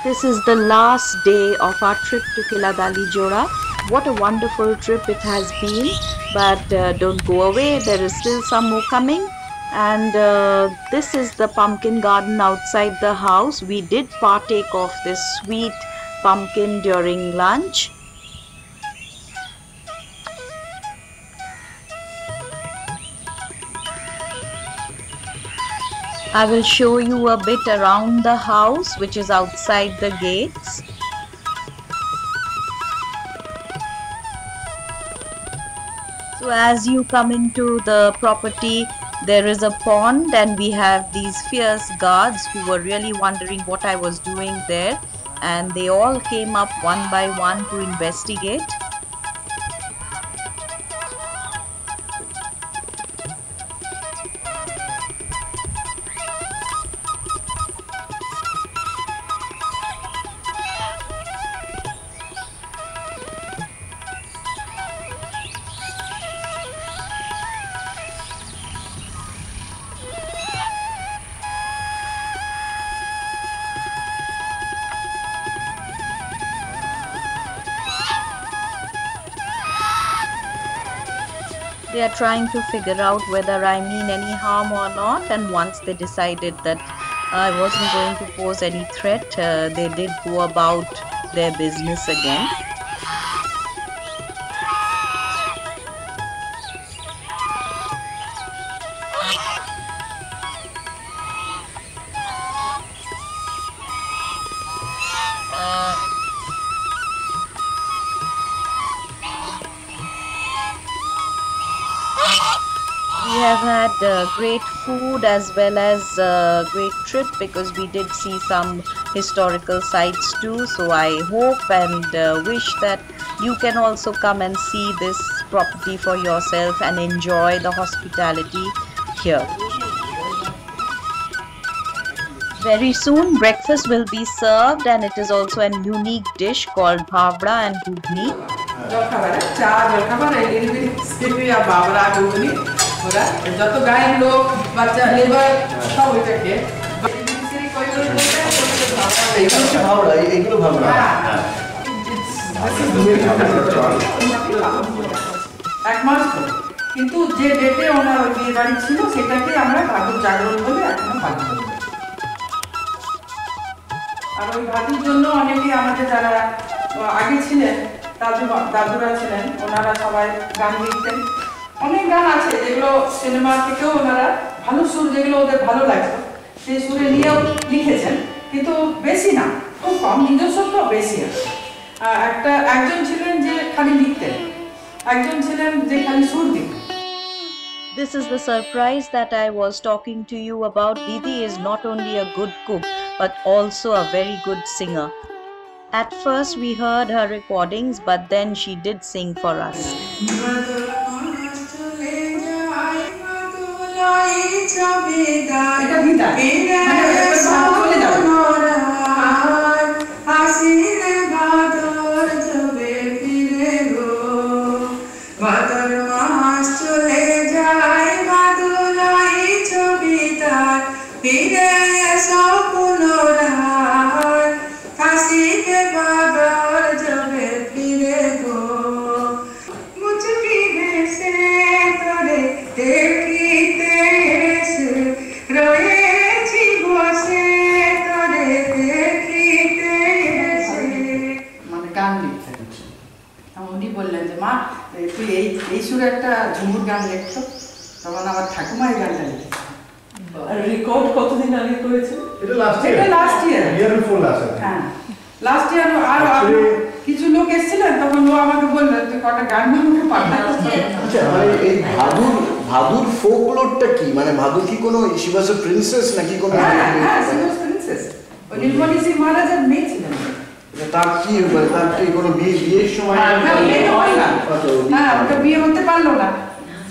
This is the last day of our trip to Kiladali Jora. What a wonderful trip it has been. But don't go away, there is still some more coming. And this is the pumpkin garden outside the house. We did partake of this sweet pumpkin during lunch. I will show you a bit around the house, which is outside the gates. So as you come into the property, there is a pond and we have these fierce guards who were really wondering what I was doing there, and they all came up one by one to investigate. They are trying to figure out whether I mean any harm or not, and once they decided that I wasn't going to pose any threat, they did go about their business again. We have had great food as well as great trip, because we did see some historical sites too. So I hope and wish that you can also come and see this property for yourself and enjoy the hospitality here. Very soon breakfast will be served, and it is also a unique dish called bhavra and ghugni. যত গায়ের লোক বাচ্চা labour সব ওইটা খেয়ে এক মাস কিন্তু যে ডেটে ওনার বিয়ে বাড়ি ছিল সেটাকে আমরা ভাদুর জাগরণ বলে এখনো পালন করি। আর ওই ভাদুর জন্য অনেকে আমাদের যারা আগে ছিলেন দাদুরা ছিলেন, ওনারা সবাই গান লিখতেন। অনেক গান আছে যেগুলো সিনেমা থেকেও ওনারা ভালো সুর যেগুলো ওদের ভালো লাগতো সেই সুরে নিয়েও লিখেছেন, কিন্তু বেশি না, খুব কম, নিজস্বত্ব বেশি। একজন ছিলেন যে খালি লিখতেন, একজন ছিলেন যে খালি সুর দিতেন। This is the surprise that I was talking to you about. Didi is not only a good cook but also a very good singer. At first we heard her recordings, but then she did sing for us. একটা ঝুমুর গান লিখতো, তখন আমার ঠাকুমাই গানটা লিখেছে। Record কতদিন আগে করেছে? এটা লাস্ট ইয়ার। হ্যাঁ, লাস্ট ইয়ার। আর কিছু লোক এসেছিলেন, তখন ও আমাকে বললেন তুই কটা গান আমাকে পাঠাও। আচ্ছা, মানে এই ভাদুর ফোকলোরটা কি? মানে ভাদু কি কোনো শি ওয়াজ আ প্রিন্সেস নাকি কোনো? হ্যাঁ, শি ওয়াজ প্রিন্সেস। ও নীলমণি সিং মহারাজের মেয়ে ছিলেন। তার কি কোনো বিয়ের সময়? হ্যাঁ, ওটা বিয়ে হতে পারলো না,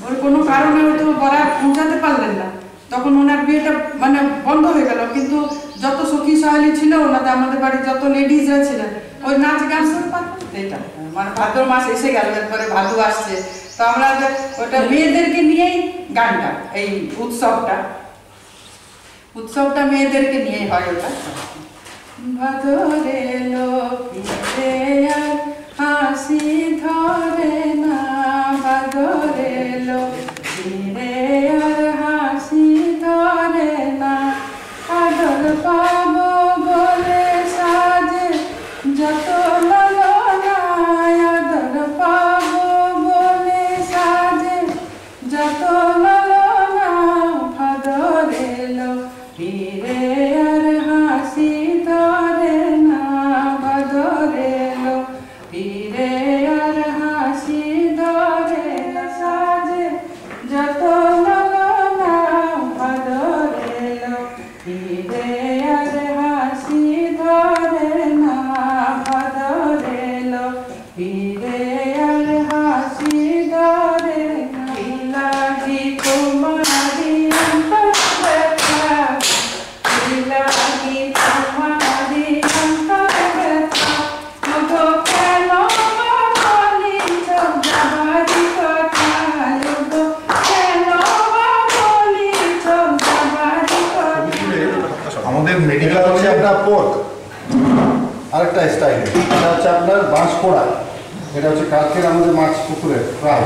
ওর কোনো কারণে হয়তো বরাত পৌঁছাতে পারলেন না, তখন ওনার বিয়েটা মানে বন্ধ হয়ে গেল। কিন্তু যত সখী সহেলি ছিল ওনাদের, আমাদের বাড়ির যত লেডিজরা ছিলেন, ওই নাচ গান শুরু পারতেন। এটা মানে ভাদ্র মাস এসে গেল, এরপরে ভাদু আসছে, তো আমরা ওটা মেয়েদেরকে নিয়েই গানটা, এই উৎসবটা মেয়েদেরকে নিয়েই হয় ওটা। ভাদরে লো ফিরে আর হাসি ধরে না, ভাদরে লো ফিরে আর হাসি ধরে না, আদর পাবো বলে সাজে যত ললনায়, আদর পাবো বলে সাজে যত ললনা, ভাদরে লো ফিরে আর হাসি ধরে না, ভাদরে লো ফিরে আর হাসি ধরে না, সাজে যত ললনা, ভাদরে লো ফিরে আর হাসি ধরে না, ভাদরে লো ফিরে আর হাসি ধরে না, ইলাহি তোমারি অন্তর ব্যথা, ইলাহি তোমারি অন্তর ব্যথা, মুখো কেন বলিছ যাবারি কথা, মুখো কেন বলিছ যাবারি কথা। আমাদের মেডিকেল হচ্ছে আপনার পোর্ক, আরেকটা স্টাইল, এটা হচ্ছে আপনার বাঁশ পোড়া, এটা হচ্ছে কালকের আমাদের মাছ পুকুরের ফ্রাই,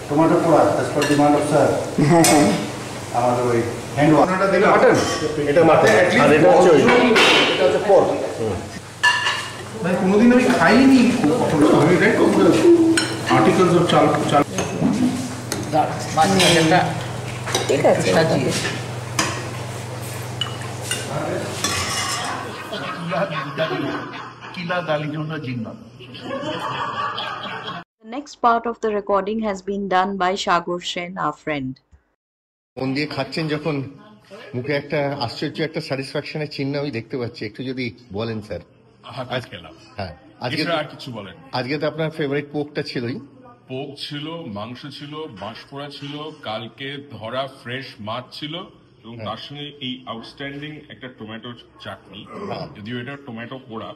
টমেটো পোড়া as per demand of sir, আমাদের ওই হ্যান্ড ওয়াটারটা দিলে মাটন, এটা মাটন আর এটা হচ্ছে পোর্ক। ভাই কোনোদিন আমি খাইনি আর্টিকেলস অফ চাল চাল ঠিক আছে সাজিয়ে The next part of the recording has been done by Shagur Sen, our friend. মন দিয়ে খাচ্ছেন যখন মুখে একটা আশ্চর্য একটা স্যাটিসফ্যাকশনের চিহ্ন আমি দেখতে পাচ্ছি, একটু যদি বলেন স্যার। আজ খেলাম, হ্যাঁ, আজকে আর কিছু বলেন। আজকে তো আপনার ফেভারিট পোকটা ছিলই, পোক ছিল, মাংস ছিল, বাঁশপোড়া ছিল, কালকে ধরা ফ্রেশ মাছ ছিল, এবং তার সঙ্গে এই আউটস্ট্যান্ডিং একটা টমেটো চাটনি, যদিও এটা টমেটো পোড়া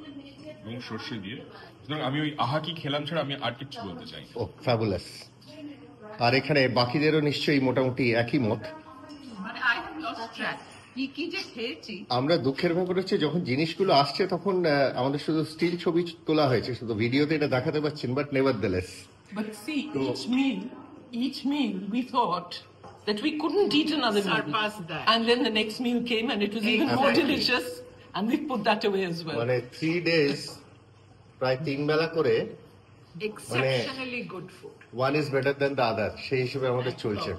এবং সর্ষে দিয়ে। সুতরাং আমি ওই আহাকি খেলাম ছাড়া আমি আর কিছু বলতে চাই। ও ফ্যাবুলাস। আর এখানে বাকিদেরও নিশ্চয়ই মোটামুটি একই মত। আমরা দুঃখের ব্যাপার হচ্ছে যখন জিনিসগুলো আসছে তখন আমাদের শুধু স্টিল ছবি তোলা হয়েছে, শুধু ভিডিওতে এটা দেখাতে পাচ্ছেন, but নেভারদেলেস। But see, each meal, we thought that we couldn't eat another meal. And then the next meal came and it was even more delicious, and we put that away as well. মানে 3 days প্রায় 3 বেলা করে, Exceptionally good food. One is better then the other, সেই হিসেবে আমাদের চলছে।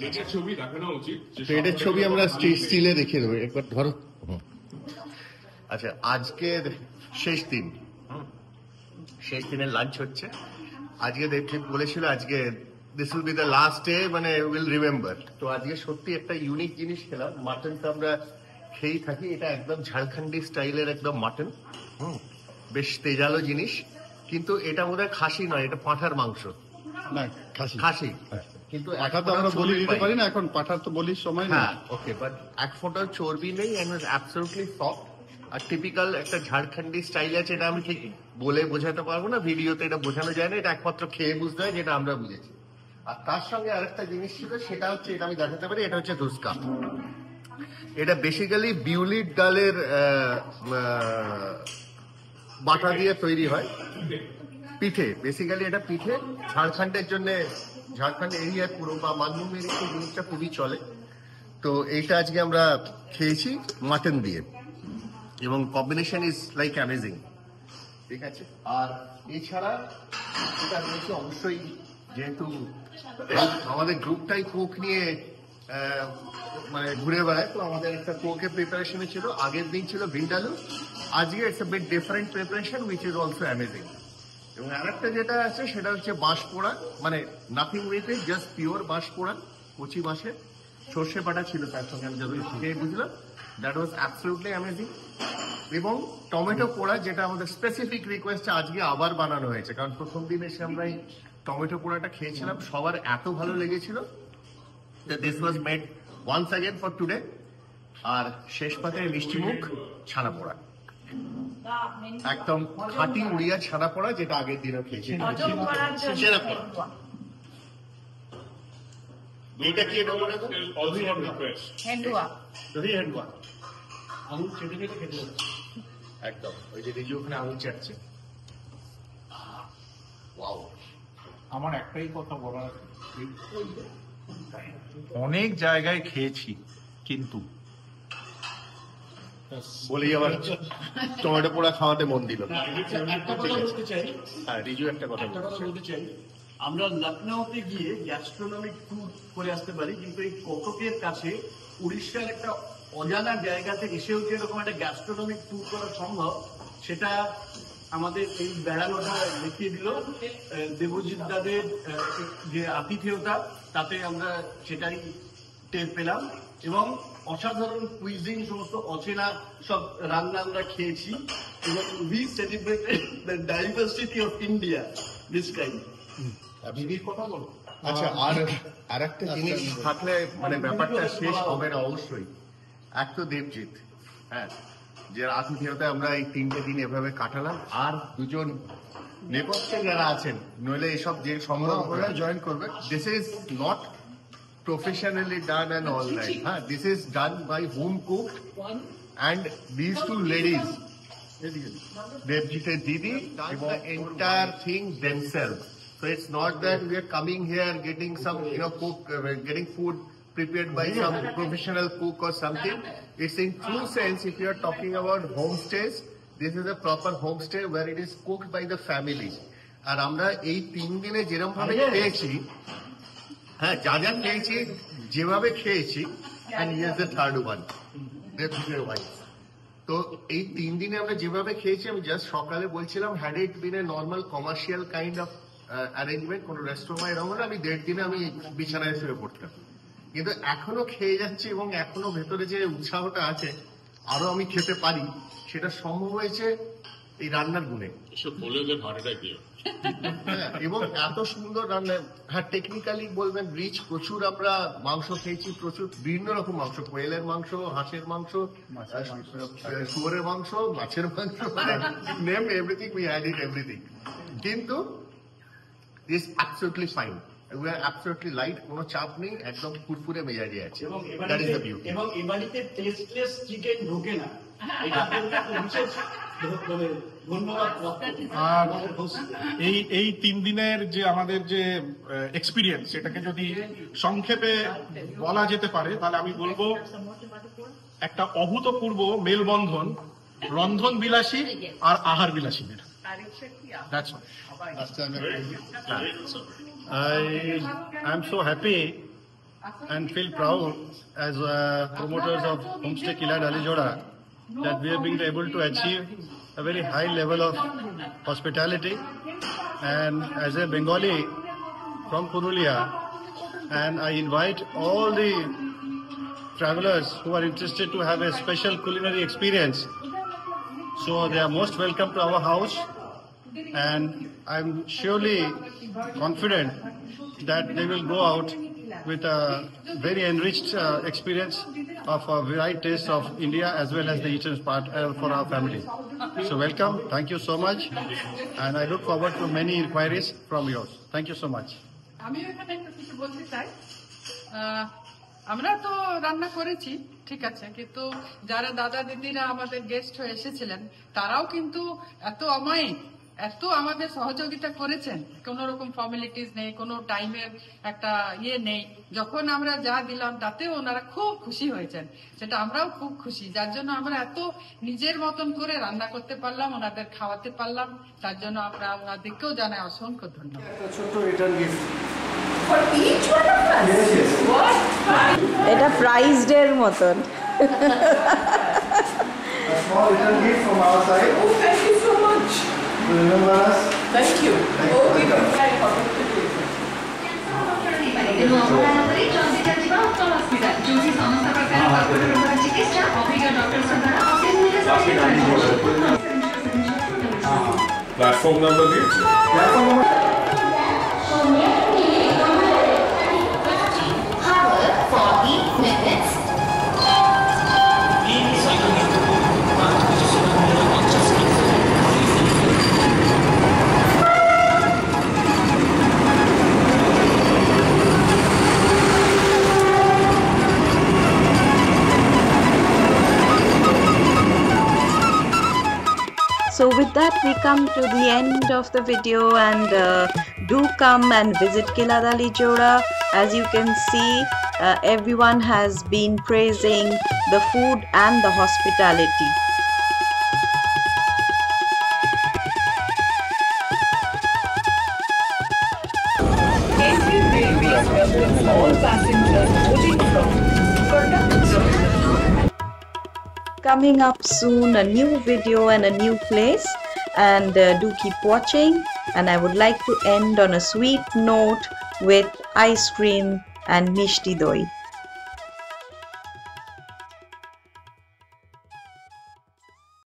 এটার ছবি দেখানো উচিত। তো এটার ছবি আমরা স্টিলে দেখিয়ে দেবো, একবার ধরো। আচ্ছা, আজকের শেষ দিন, শেষ দিনের লাঞ্চ হচ্ছে। আজকে দেবজিৎ বলেছিল আজকে this will be the last day, মানে উইল রিমেম্বার। তো আজকে সত্যি একটা ইউনিক জিনিস খেলাম। মাটনটা আমরা খেয়েই থাকি, এটা একদম ঝাড়খন্ডি স্টাইলের একদম মাটন, বেশ তেজালো জিনিস, কিন্তু এটা বোধহয় খাসি নয়, এটা পাঁঠার মাংস। না, খাসি খাসি, কিন্তু পাঠা তো আমরা বলি দিতে পারি না এখন, পাঠার তো বলির সময় না। হ্যাঁ, ওকে, বাট এক ফোঁটা চর্বি নেই, এন্ড ওয়াজ অ্যাবসলিউটলি সফট। আর টিপিক্যাল একটা ঝাড়খন্ডি স্টাইল আছে, এটা আমি ঠিক বলে বোঝাতে পারবো না, ভিডিওতে এটা বোঝানো যায় না, এটা একমাত্র খেয়ে বুঝতে হয়, যেটা আমরা বুঝেছি। আর তার সঙ্গে আরেকটা জিনিস ছিল, সেটা হচ্ছে, এটা আমি দেখাতে পারি, এটা হচ্ছে ধুসকা। এটা বেসিক্যালি বিউলির ডালের বাটা দিয়ে তৈরি হয়, পিঠে। বেসিক্যালি এটা পিঠে, ঝাড়খণ্ডের জন্য, ঝাড়খণ্ড এরিয়ায় পুরো বা মানভূম এরিয়াতে জিনিসটা খুবই চলে। তো এইটা আজকে আমরা খেয়েছি মাটন দিয়ে, এবং কম্বিনেশন ইজ লাইক অ্যামেজিং, ঠিক আছে। আর এছাড়া এটা রয়েছে অবশ্যই, যেহেতু আমাদের গ্রুপটাই কোক নিয়ে মানে ঘুরে বেড়ায়, তো আমাদের একটা কোকের প্রিপারেশনে ছিল। আগের দিন ছিল ভিন্ডালু, আজকে it's a bit different preparation which is also amazing. এবং আরেকটা যেটা আছে সেটা হচ্ছে বাঁশ পোড়া, মানে nothing with it, just pure বাঁশ পোড়া, কচি বাঁশের সর্ষে বাটা ছিল তার সঙ্গে, আমি যতই খেয়ে বুঝলাম, দ্যাট ওয়াজ অ্যাবসলিউটলি অ্যামেজিং। এবং টমেটো পোড়া, যেটা আমাদের স্পেসিফিক রিকোয়েস্টে আজকে আবার বানানো হয়েছে, কারণ প্রথম দিন এসে আমরা এই টমেটো পোড়াটা খেয়েছিলাম, সবার এত ভালো লেগেছিল, this was made once again for today. আর শেষ পাতে মিষ্টি মুখ ছানা পোড়া, একদম খাঁটি উড়িয়া ছানা পোড়া, যেটা আগের দিনও খেয়েছি। এটা কি Also on request. হেন্ডুয়া। আঙুল চেটে চেটে খেতে হচ্ছে একদম ওই যে রিজু ওখানে আঙুল চাটছে। ওয়াও, আমার একটাই কথা বলার আছে, অনেক জায়গায় খেয়েছি কিন্তু বলেই আবার টমেটো পোড়া খাওয়াতে মন দিল। একটা কথা বলতে চাই, হ্যাঁ রিজু একটা কথা বলতে চাই, আমরা লখনৌতে গিয়ে গ্যাস্ট্রোনমিক ট্যুর করে আসতে পারি, কিন্তু এই কটকের কাছে উড়িষ্যার একটা অজানা জায়গাতে এসেও যে এরকম একটা গ্যাস্ট্রোনমিক ট্যুর করা সম্ভব, সেটা আমাদের এই বেড়ানোটা দেখিয়ে দিল। দেবজিৎ দাদের যে আতিথেয়তা, তাতে আমরা সেটাই টের পেলাম, এবং অসাধারণ কুইজিং, সমস্ত অচেনা সব রান্না আমরা খেয়েছি, এবং we celebrated the diversity of India this time. বিবির কথা বলো। আচ্ছা, আর একটা জিনিস থাকলে মানে ব্যাপারটা শেষ হবে না অবশ্যই। এক তো দেবজিৎ, হ্যাঁ, যে আতিথেয়তা আমরা এই 3টে দিন এভাবে কাটালাম, আর দুজন নেপথ্যে যারা আছেন, নইলে এসব যে সম্ভব ওরা জয়েন করবে। This is not professionally done and all that. This is done by home cooked, and these two ladies, Devjit Didi, the entire thing themselves. So it's not that we are coming here getting some, getting food prepared by some professional cook or something. It's in true sense, if you are talking about homestays, this is a proper homestay where it is cooked by the family. আর আমরা এই 3 দিনে যেরকম ভাবে খেয়েছি, হ্যাঁ, যা যা খেয়েছি, যেভাবে খেয়েছি, and here's the third one, Devjit's wife. তো এই 3 দিনে আমরা যেভাবে খেয়েছি, আমি জাস্ট সকালে বলছিলাম, had it been a normal commercial kind of arrangement, কোনো রেস্টুরেন্ট এরকম হলে আমি 1.5 দিনে আমি বিছানায় শুয়ে পড়তাম। কিন্তু এখনো খেয়ে যাচ্ছি, এবং এখনো ভেতরে যে উৎসাহটা আছে আরো আমি খেতে পারি, সেটা সম্ভব হয়েছে এই রান্নার গুণে। এসব বলে ওদের ভাড়াটা দিও। এবং এত সুন্দর রান্না, হ্যাঁ, টেকনিক্যালি বলবেন রিচ, প্রচুর আমরা মাংস খেয়েছি, প্রচুর বিভিন্ন রকম মাংস, কোয়েলের মাংস, হাঁসের মাংস, শুয়োরের মাংস, মাছের মাংস, name everything, we had it everything. কিন্তু is absolutely fine, we are absolutely light, কোনো চাপ নেই, একদম ফুরফুরে মেজাজে আছে। That is the beauty. এবং এ বাড়িতে টেস্টলেস চিকেন ঢোকে না, এটা বিশেষ ধন্যবাদ। আর এই 3 দিনের যে আমাদের যে এক্সপিরিয়েন্স, সেটাকে যদি সংক্ষেপে বলা যেতে পারে, তাহলে আমি বলবো একটা অভূতপূর্ব মেলবন্ধন রন্ধন বিলাসী আর আহার বিলাসীদের। I'm so happy and feel proud as promoters of Homestay Kila Dalijoda that we have been able to achieve a very high level of hospitality. And as a Bengali from Purulia, and I invite all the travelers who are interested to have a special culinary experience, so they are most welcome to our house, and I'm surely confident that they will go out with a very enriched experience of a varied taste of India as well as the eastern part for our family. So welcome, thank you so much, and I look forward to many inquiries from yours. Thank you so much. আমি এখানে একটু কিছু বলতে চাই। আমরা তো রান্না করেছি, ঠিক আছে, কিন্তু যারা দাদা দিদিরা আমাদের গেস্ট হয়ে এসেছিলেন, তারাও কিন্তু এত অমায়িক, এত আমাদের সহযোগিতা করেছেন, কোনো রকম ফর্মালিটিস নেই, কোনো টাইমের একটা নেই। যখন আমরা যা দিলাম তাতেও ওনারা খুব খুশি হয়েছেন, সেটা আমরাও খুব খুশি, যার জন্য আমরা এত নিজের মতন করে রান্না করতে পারলাম, ওনাদের খাওয়াতে পারলাম, তার জন্য আমরা ওনাদেরকেও জানাই অসংখ্য ধন্যবাদ। ছোট্ট রিটার্ন গিফট এটা প্রাইজড এর মতন। small return gift from our side. Oh, thank you so much. You remember us? Thank you. Oh, we got very happy to do it. ତେଣୁ ଅବହେଳା କରି ଜଲ୍ଦି ଚାଲିବା ଉତ୍ତର ହସ୍ପିଟାଲ, ଯୋଉଠି ସମସ୍ତ ପ୍ରକାର କର୍କଟ ରୋଗର ଚିକିତ୍ସା ଅଭିଜ୍ଞ ଡକ୍ଟରଙ୍କ ଦ୍ୱାରା ଅତି ମୂଲ୍ୟ প্ল্যাটফর্ম নাম্বার দিয়েছে। So with that, we come to the end of the video, and do come and visit Kiladali Jora. As you can see, everyone has been praising the food and the hospitality. All passengers boarding from Coming up soon, a new video and a new place, and do keep watching. And I would like to end on a sweet note with ice cream and mishti doi.